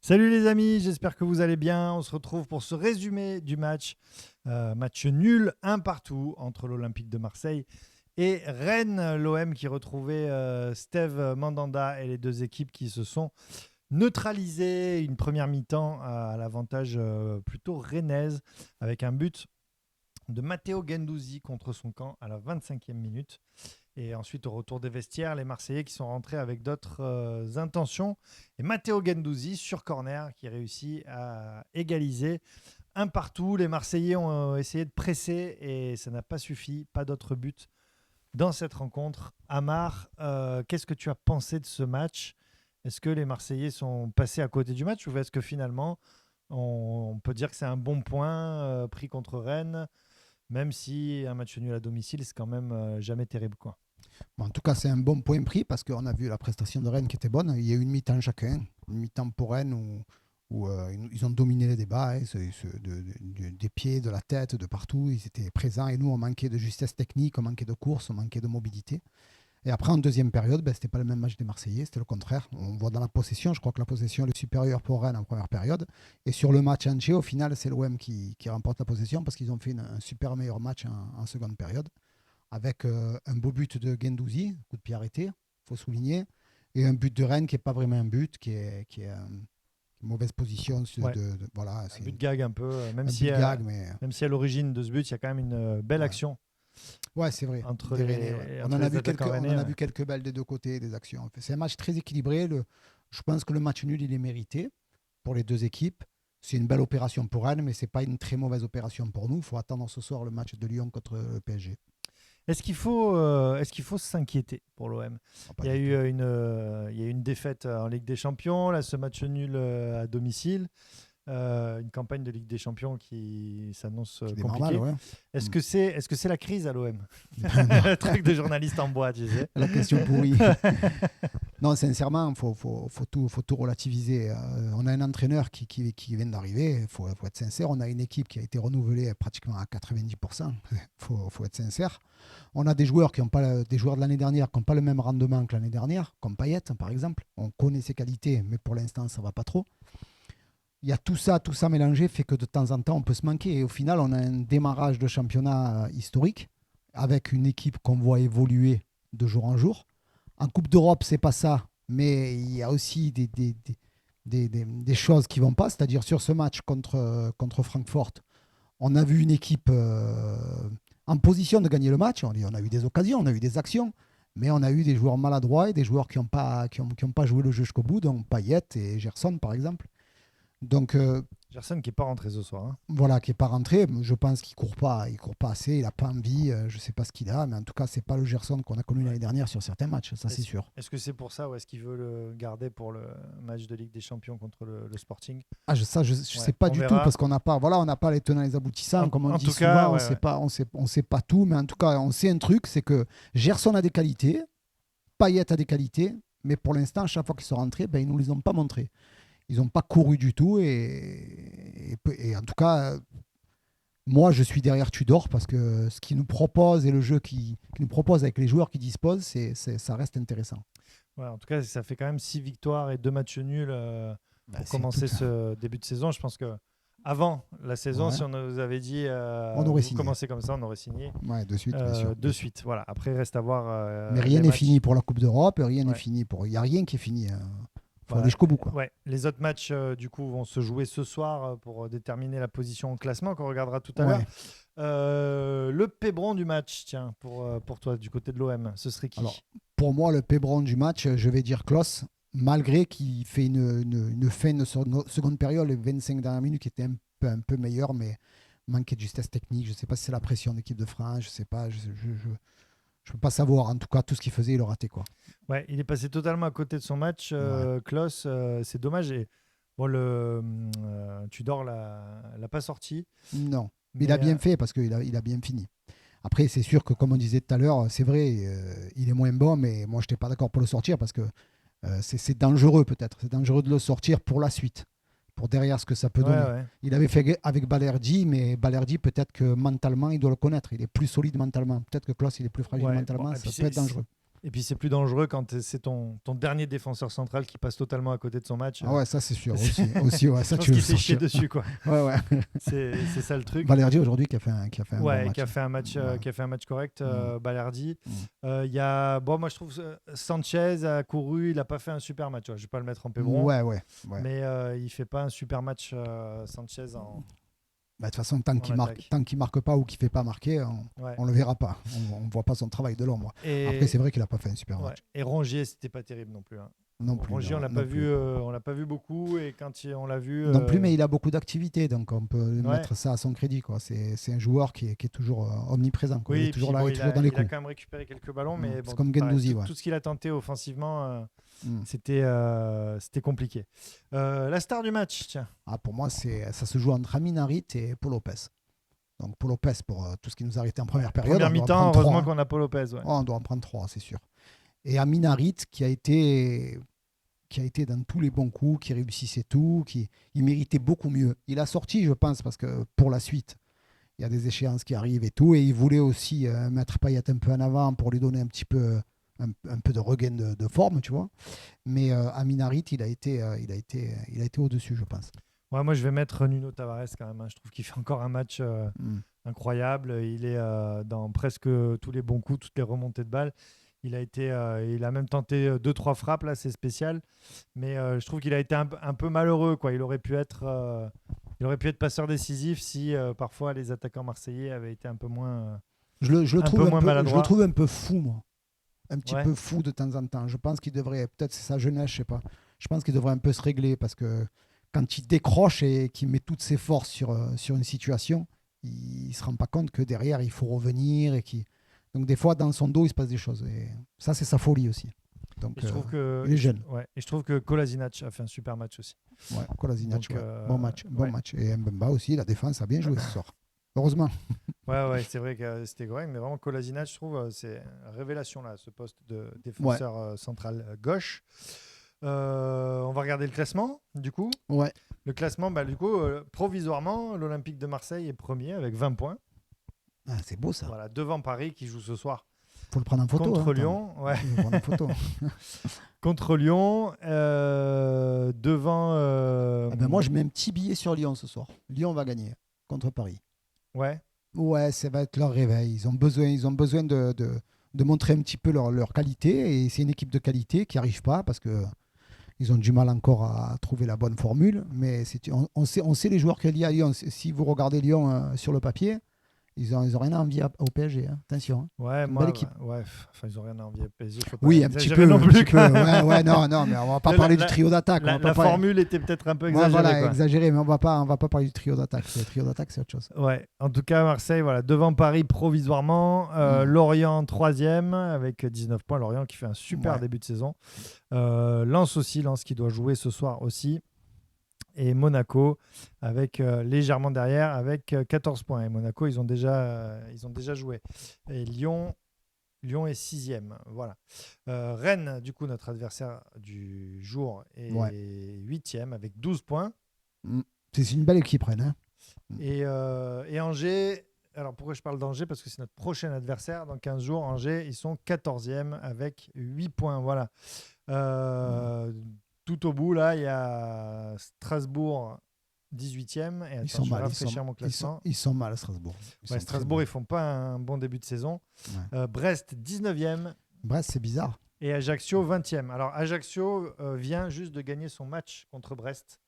Salut les amis, j'espère que vous allez bien. On se retrouve pour ce résumé du match. Match nul, un partout entre l'Olympique de Marseille et Rennes. L'OM qui retrouvait Steve Mandanda et les deux équipes qui se sont neutralisées. Une première mi-temps à l'avantage plutôt rennaise avec un but de Matteo Guendouzi contre son camp à la 25e minute. Et ensuite, au retour des vestiaires, les Marseillais qui sont rentrés avec d'autres intentions. Et Matteo Guendouzi sur corner qui réussit à égaliser un partout. Les Marseillais ont essayé de presser et ça n'a pas suffi. Pas d'autres buts dans cette rencontre. Amar, qu'est-ce que tu as pensé de ce match? Est-ce que les Marseillais sont passés à côté du match ou est-ce que finalement, on peut dire que c'est un bon point pris contre Rennes, même si un match nul à domicile, c'est quand même jamais terrible, quoi. Bon, en tout cas, c'est un bon point pris parce qu'on a vu la prestation de Rennes qui était bonne. Il y a eu une mi-temps chacun. Une mi-temps pour Rennes où ils ont dominé les débats, hein, des pieds, de la tête, de partout. Ils étaient présents et nous, on manquait de justesse technique, on manquait de course, on manquait de mobilité. Et après, en deuxième période, ce n'était pas le même match des Marseillais, c'était le contraire. On voit dans la possession, je crois que la possession est supérieure pour Rennes en première période. Et sur le match entier, au final, c'est l'OM qui remporte la possession parce qu'ils ont fait un super meilleur match en seconde période avec un beau but de Guendouzi, coup de pied arrêté, il faut souligner, et un but de Rennes qui n'est pas vraiment un but, qui est une mauvaise position. Ouais. Voilà, Un c'est but de gag un peu, un but de gag, mais même si à l'origine de ce but, il y a quand même une belle ouais, action ouais, c'est vrai. entre Des Rennais, ouais. les, On entre en a les vu attaquants on rennais. en a Ouais. vu quelques belles des deux côtés, des actions. En fait, c'est un match très équilibré. Je pense que le match nul, il est mérité pour les deux équipes. C'est une belle opération pour Rennes, mais ce n'est pas une très mauvaise opération pour nous. Il faut attendre ce soir le match de Lyon contre le PSG. Est-ce qu'il faut s'inquiéter pour l'OM? Oh, Il pas y a du eu tout. il y a eu une défaite en Ligue des Champions, là, ce match nul à domicile. Une campagne de Ligue des Champions qui s'annonce Qui démarre mal, compliquée. ouais. Est-ce que c'est la crise à l'OM? Non. Le truc de journaliste en bois, tu sais. La question pourrie. Non, sincèrement, faut tout relativiser. On a un entraîneur qui vient d'arriver, faut être sincère. On a une équipe qui a été renouvelée pratiquement à 90%. Faut être sincère. On a des joueurs des joueurs de l'année dernière qui n'ont pas le même rendement que l'année dernière, comme Payet par exemple. On connaît ses qualités, mais pour l'instant, ça ne va pas trop. Il y a tout ça mélangé fait que de temps en temps, on peut se manquer. Et au final, on a un démarrage de championnat historique avec une équipe qu'on voit évoluer de jour en jour. En Coupe d'Europe, c'est pas ça, mais il y a aussi des choses qui vont pas. C'est-à-dire sur ce match contre Francfort, on a vu une équipe en position de gagner le match. On a eu des occasions, on a eu des actions, mais on a eu des joueurs maladroits et des joueurs qui n'ont pas joué le jeu jusqu'au bout, donc Payet et Gerson par exemple. Donc Gerson qui n'est pas rentré ce soir, hein. voilà, qui n'est pas rentré. Je pense qu'il ne court pas assez, il n'a pas envie, je ne sais pas ce qu'il a, mais en tout cas, ce n'est pas le Gerson qu'on a connu Ouais. l'année dernière sur certains matchs, ça c'est Est-ce, sûr. est-ce que c'est pour ça ou est-ce qu'il veut le garder pour le match de Ligue des Champions contre le Sporting? Ah, je Ouais, sais pas on du tout verra. parce on n'a pas les tenants et les aboutissants, comme on En dit tout cas, souvent, ouais, ouais. on sait pas tout, mais en tout cas, on sait un truc, c'est que Gerson a des qualités, Payet a des qualités, mais pour l'instant, à chaque fois qu'ils sont rentrés, ils nous les ont pas montrés. Ils n'ont pas couru du tout et en tout cas, moi, je suis derrière Tudor parce que ce qu'il nous propose et le jeu qu'il nous propose avec les joueurs qu'il dispose, ça reste intéressant. Ouais, en tout cas, ça fait quand même 6 victoires et 2 matchs nuls pour C'est tout. commencer ce début de saison. Je pense que avant la saison, Ouais. si on nous avait dit On aurait vous signé. commencez comme ça, on aurait signé Ouais, de suite, bien sûr. de suite. Voilà. Après, il reste à voir Mais rien les n'est matchs. fini pour la Coupe d'Europe, rien n'est Ouais. fini pour. Il n'y a rien qui est fini. Faut aller Voilà. jusqu'au bout, quoi. Ouais. Les autres matchs, du coup, vont se jouer ce soir pour déterminer la position au classement qu'on regardera tout à l'heure. Ouais. Le pébron du match, tiens, pour toi, du côté de l'OM, ce serait Alors, qui? pour moi, le pébron du match, je vais dire Klos, malgré qu'il fait une fin de seconde période, les 25 dernières minutes qui étaient un peu meilleures, mais manquait de justesse technique. Je ne sais pas si c'est la pression d'équipe de France, je ne sais pas. Je peux pas savoir. En tout cas, tout ce qu'il faisait, il a raté, quoi. Ouais, il est passé totalement à côté de son match, Ouais. Klose. C'est dommage. Et, bon, Tudor l'a pas sorti. Non. Il a Mais bien fait parce il a bien fini. Après, c'est sûr que, comme on disait tout à l'heure, c'est vrai, il est moins bon, mais moi, je n'étais pas d'accord pour le sortir parce que c'est dangereux, peut-être. C'est dangereux de le sortir pour la suite, pour derrière ce que ça peut ouais, donner. ouais. Il avait fait avec Balerdi, mais Balerdi, peut-être que mentalement, il doit le connaître. Il est plus solide mentalement. Peut-être que Klaus, il est plus fragile Ouais, bon, mentalement. et puis Ça peut être dangereux. Et puis c'est plus dangereux quand c'est ton dernier défenseur central qui passe totalement à côté de son match. Ah ouais, ça c'est sûr. Aussi ouais, Je ça pense tu veux qu'il s'est chié sortir. dessus, quoi. Ouais. C'est ça le truc. Balerdi aujourd'hui qui a fait un bon match. Qui a fait un match, Ouais. qui a fait un match correct, Balerdi. Mm. Il y a, moi je trouve Sanchez a couru, il n'a pas fait un super match. Je ne vais pas le mettre en pébron, Ouais. mais il fait pas un super match, Sanchez en. Bah, de toute façon, tant qu'il marque pas ou qu'il fait pas marquer, on le verra pas. On voit pas son travail de l'ombre. Après, c'est vrai qu'il a pas fait un super match. Et Rongier, c'était pas terrible non plus. Rongier, on l'a pas vu beaucoup, et quand on l'a vu. Non plus, mais il a beaucoup d'activités, donc on peut mettre ça à son crédit, quoi. C'est un joueur qui est toujours omniprésent, quoi. Oui, il est toujours là, il est toujours dans les coups. Il a quand même récupéré quelques ballons, mais c'est comme Guendouzi, tout ce qu'il a tenté offensivement. C'était compliqué. La star du match, tiens. Pour moi, ça se joue entre Amin Harit et Paul Lopez. Donc Paul Lopez pour tout ce qui nous a arrêté en première période. Première mi-temps, heureusement qu'on a Paul Lopez. Ouais. On doit en prendre 3, c'est sûr. Et Amin Harit qui a été dans tous les bons coups, qui réussissait tout, il méritait beaucoup mieux. Il a sorti, je pense, parce que pour la suite, il y a des échéances qui arrivent et tout, et il voulait aussi mettre Payet un peu en avant pour lui donner un petit peu un peu de regain de forme, tu vois. Mais Amin Harit, il a été au-dessus, je pense. Ouais, moi, je vais mettre Nuno Tavares quand même. Je trouve qu'il fait encore un match incroyable. Il est dans presque tous les bons coups, toutes les remontées de balles. Il a même tenté 2-3 frappes, là, c'est spécial. Mais je trouve qu'il a été un peu malheureux, quoi. Il aurait pu être passeur décisif si parfois les attaquants marseillais avaient été un peu moins je le trouve un peu fou, moi. Un petit peu fou de temps en temps. Je pense qu'il devrait, peut-être c'est sa jeunesse, je sais pas. Je pense qu'il devrait un peu se régler parce que quand il décroche et qu'il met toutes ses forces sur une situation, il se rend pas compte que derrière il faut revenir donc des fois dans son dos il se passe des choses et ça c'est sa folie aussi. Donc il est jeune. Ouais. Et je trouve que Kolasinac a fait un super match aussi. Ouais, Kolasinac, bon match. Et Mbemba aussi, la défense a bien joué ce soir. Heureusement. Ouais, c'est vrai que c'était correct, mais vraiment Kolasinac, je trouve, c'est une révélation là, ce poste de défenseur central gauche. On va regarder le classement, du coup. Ouais. Le classement, provisoirement, l'Olympique de Marseille est premier avec 20 points. Ah, c'est beau ça. Voilà, devant Paris qui joue ce soir. Faut le prendre en photo. Contre Lyon, ouais. Faut le prendre en photo. Contre Lyon, devant. Moi, je mets un petit billet sur Lyon ce soir. Lyon va gagner contre Paris. Ouais, ça va être leur réveil. Ils ont besoin de montrer un petit peu leur qualité. Et c'est une équipe de qualité qui n'arrive pas parce qu'ils ont du mal encore à trouver la bonne formule. Mais on sait les joueurs qu'il y a à Lyon. Si vous regardez Lyon sur le papier, ils ont rien à envier au PSG. Hein. Attention. Hein. Ouais, une belle équipe. Ils n'ont rien à envier au PSG. Oui, un petit peu. Non plus, non, mais on va pas parler du trio d'attaque. La formule était peut-être un peu exagérée. Voilà, exagéré, mais on va pas parler du trio d'attaque. Le trio d'attaque, c'est autre chose. Ouais, en tout cas, Marseille, devant Paris provisoirement. Lorient 3e avec 19 points. Lorient qui fait un super début de saison. Lens qui doit jouer ce soir aussi. Et Monaco avec légèrement derrière avec 14 points. Et Monaco, ils ont déjà joué. Et Lyon est 6e. Voilà. Rennes, du coup, notre adversaire du jour, est 8e avec 12 points. C'est une belle équipe, Rennes. Hein. Et Angers, alors pourquoi je parle d'Angers? Parce que c'est notre prochain adversaire. Dans 15 jours, Angers, ils sont 14e avec 8 points. Voilà. Tout au bout, là, il y a Strasbourg 18e. Et ils sont mal. Ils sont mal à Strasbourg. Strasbourg, ils font pas un bon début de saison. Ouais. Brest 19e. Brest, c'est bizarre. Et Ajaccio 20e. Alors Ajaccio vient juste de gagner son match contre Brest.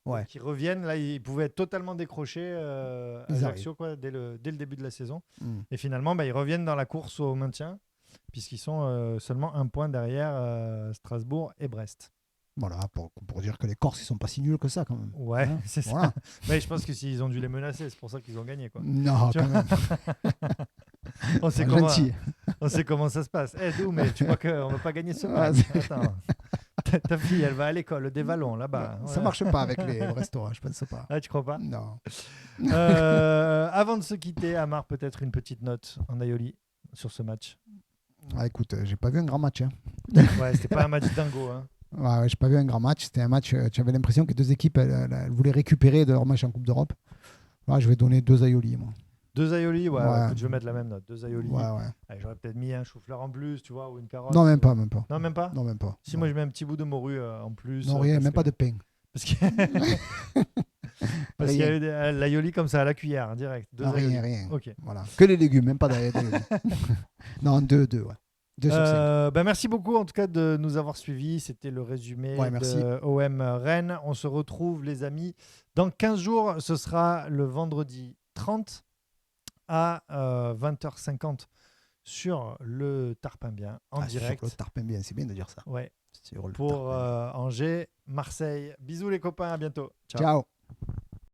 Ouais. Qui reviennent. Là, ils pouvaient être totalement décrochés Ajaccio dès le début de la saison. Et finalement, ils reviennent dans la course au maintien puisqu'ils sont seulement un point derrière Strasbourg et Brest. Voilà, pour dire que les Corses, ils sont pas si nuls que ça quand même. Ouais, hein, c'est ça. Mais je pense que s'ils ont dû les menacer, c'est pour ça qu'ils ont gagné. Quoi. Non, quand même. on sait comment ça se passe. Mais tu crois qu'on ne va pas gagner ce match? Attends. Ta fille, elle va à l'école des Vallons, là-bas. Ça marche pas avec les restaurants, je pense pas. Ah, tu crois pas? Non. Avant de se quitter, Amar, peut-être une petite note en Aioli sur ce match. Écoute, j'ai pas vu un grand match. Hein. Ouais, c'était pas un match dingo. Hein. Ouais, j'ai pas vu un grand match. C'était un match, tu avais l'impression que deux équipes elles voulaient récupérer de leur match en Coupe d'Europe. Je vais donner 2 Aioli, moi. 2 aioli, ouais, Ouais. écoute, je vais mettre la même note. 2 aioli. Ouais. Allez, j'aurais peut-être mis un chou-fleur en plus, tu vois, ou une carotte. Non, même pas. Non, même pas. Non, même pas. Si Non. moi je mets un petit bout de morue en plus. Non, rien, même pas de pain. Parce que parce qu'il y a eu l'aioli comme ça à la cuillère, hein, direct. 2 Non, aioli. rien. Ok. Voilà. Que les légumes, même pas d'aioli. Non, 2, ouais. 2 sur 5. Merci beaucoup en tout cas de nous avoir suivis. C'était le résumé Merci. de OM Rennes. On se retrouve les amis dans 15 jours. Ce sera le vendredi 30 à 20h50 sur le Tarpimbien en direct. Sur le Tarpimbien, c'est bien de dire ça. Ouais. Sur le Pour Tarpimbien. Angers, Marseille. Bisous les copains, à bientôt. Ciao.